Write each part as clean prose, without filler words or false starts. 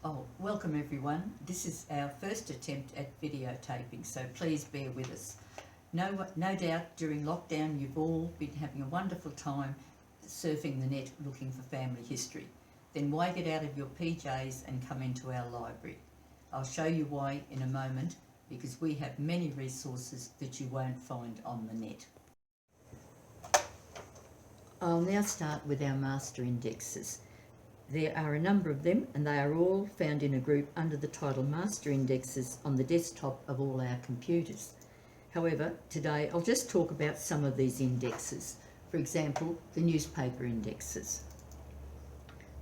Oh, welcome everyone. This is our first attempt at videotaping, so please bear with us. No doubt during lockdown you've all been having a wonderful time surfing the net looking for family history. Then why get out of your PJs and come into our library? I'll show you why in a moment, because we have many resources that you won't find on the net. I'll now start with our master indexes. There are a number of them, and they are all found in a group under the title Master Indexes on the desktop of all our computers. However, today I'll just talk about some of these indexes. For example, the newspaper indexes.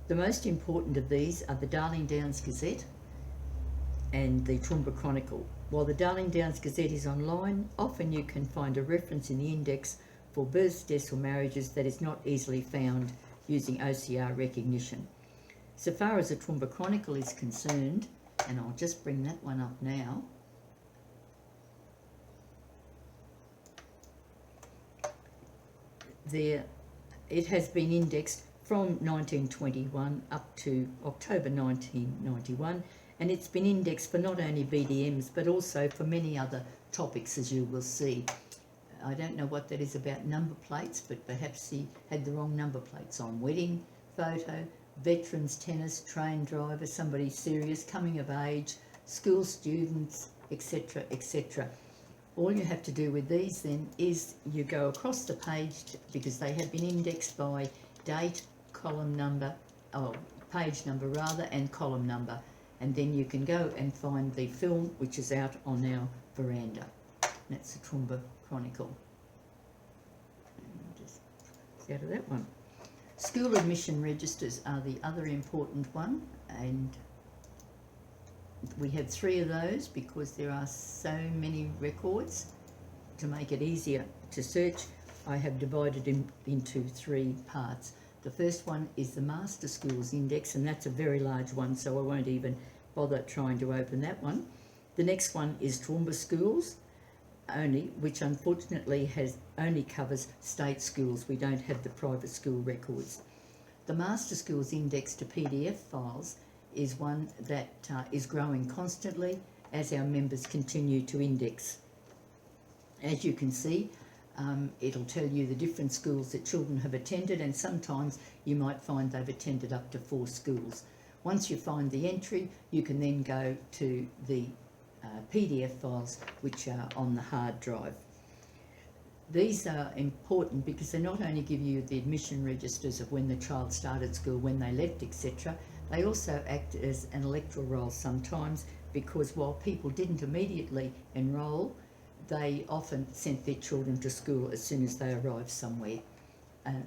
The most important of these are the Darling Downs Gazette and the Toowoomba Chronicle. While the Darling Downs Gazette is online, often you can find a reference in the index for births, deaths or marriages that is not easily found using OCR recognition. So far as the Toowoomba Chronicle is concerned, and I'll just bring that one up now, it has been indexed from 1921 up to October 1991, and it's been indexed for not only BDMs but also for many other topics, as you will see. I don't know what that is about number plates, but perhaps he had the wrong number plates on. Wedding, photo, veterans, tennis, train driver, somebody serious, coming of age, school students, etc, etc. All you have to do with these then is you go across the page, because they have been indexed by date, column number, page number rather, and column number, and then you can go and find the film which is out on our veranda. That's the Toowoomba Chronicle. Just out of that one. School admission registers are the other important one, and we have 3 of those because there are so many records. To make it easier to search, I have divided them into 3 parts. The first one is the Master Schools Index, and that's a very large one, so I won't even bother trying to open that one. The next one is Toowoomba Schools only, which unfortunately only covers state schools. We don't have the private school records. The Master Schools Index to PDF files is one that is growing constantly as our members continue to index. As you can see, it'll tell you the different schools that children have attended, and sometimes you might find they've attended up to 4 schools. Once you find the entry, you can then go to the PDF files which are on the hard drive. These are important because they not only give you the admission registers of when the child started school, when they left, etc. They also act as an electoral roll sometimes, because while people didn't immediately enrol, they often sent their children to school as soon as they arrived somewhere.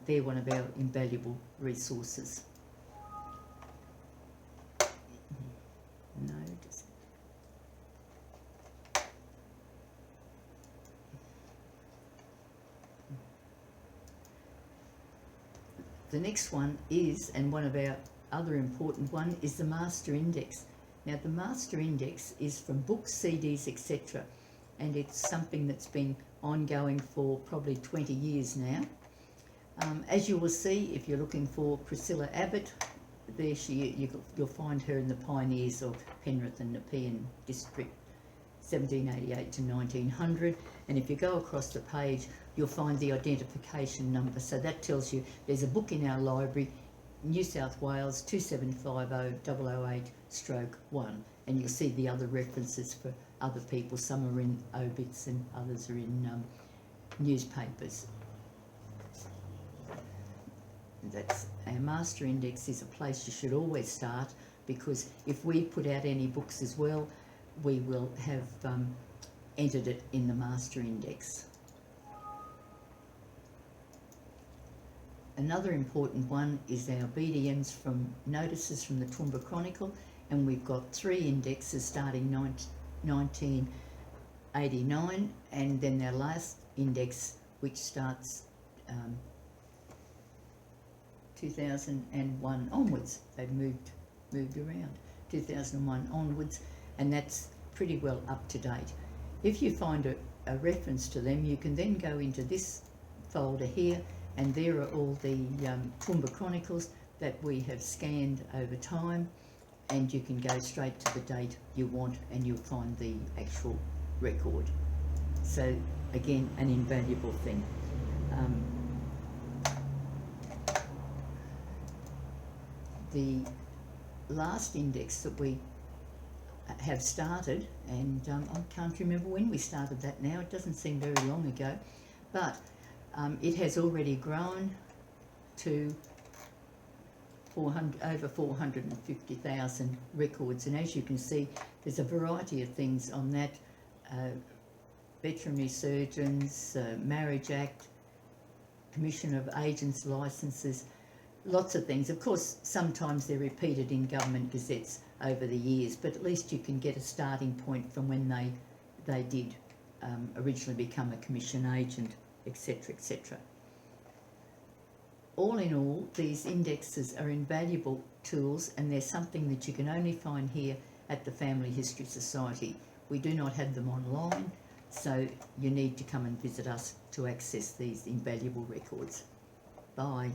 They're one of our invaluable resources. No, just... The next one is, and one of our other important one, is the Master Index. Now the Master Index is from books, CDs, etc. and it's something that's been ongoing for probably 20 years now. As you will see, if you're looking for Priscilla Abbott, there you'll find her in the Pioneers of Penrith and Nepean District, 1788 to 1900, and if you go across the page you'll find the identification number. So that tells you there's a book in our library, New South Wales 2750-008/1, and you'll see the other references for other people. Some are in obits and others are in newspapers. That's our Master Index is a place you should always start, because if we put out any books as well, we will have entered it in the Master Index. Another important one is our BDMs from notices from the Toowoomba Chronicle, and we've got 3 indexes starting 1989, and then our last index which starts 2001 onwards. They've moved around, 2001 onwards, and that's pretty well up to date. If you find a reference to them, you can then go into this folder here, and there are all the Toowoomba Chronicles that we have scanned over time, and you can go straight to the date you want and you'll find the actual record. So again, an invaluable thing. The last index that we have started, and I can't remember when we started that now, it doesn't seem very long ago, but it has already grown to over 450,000 records, and as you can see there's a variety of things on that, veterinary surgeons, Marriage Act, Commission of Agents licences, lots of things. Of course sometimes they're repeated in government gazettes over the years, but at least you can get a starting point from when they did originally become a commission agent, etc., etc. All in all, these indexes are invaluable tools, and they're something that you can only find here at the Family History Society. We do not have them online, so you need to come and visit us to access these invaluable records. Bye.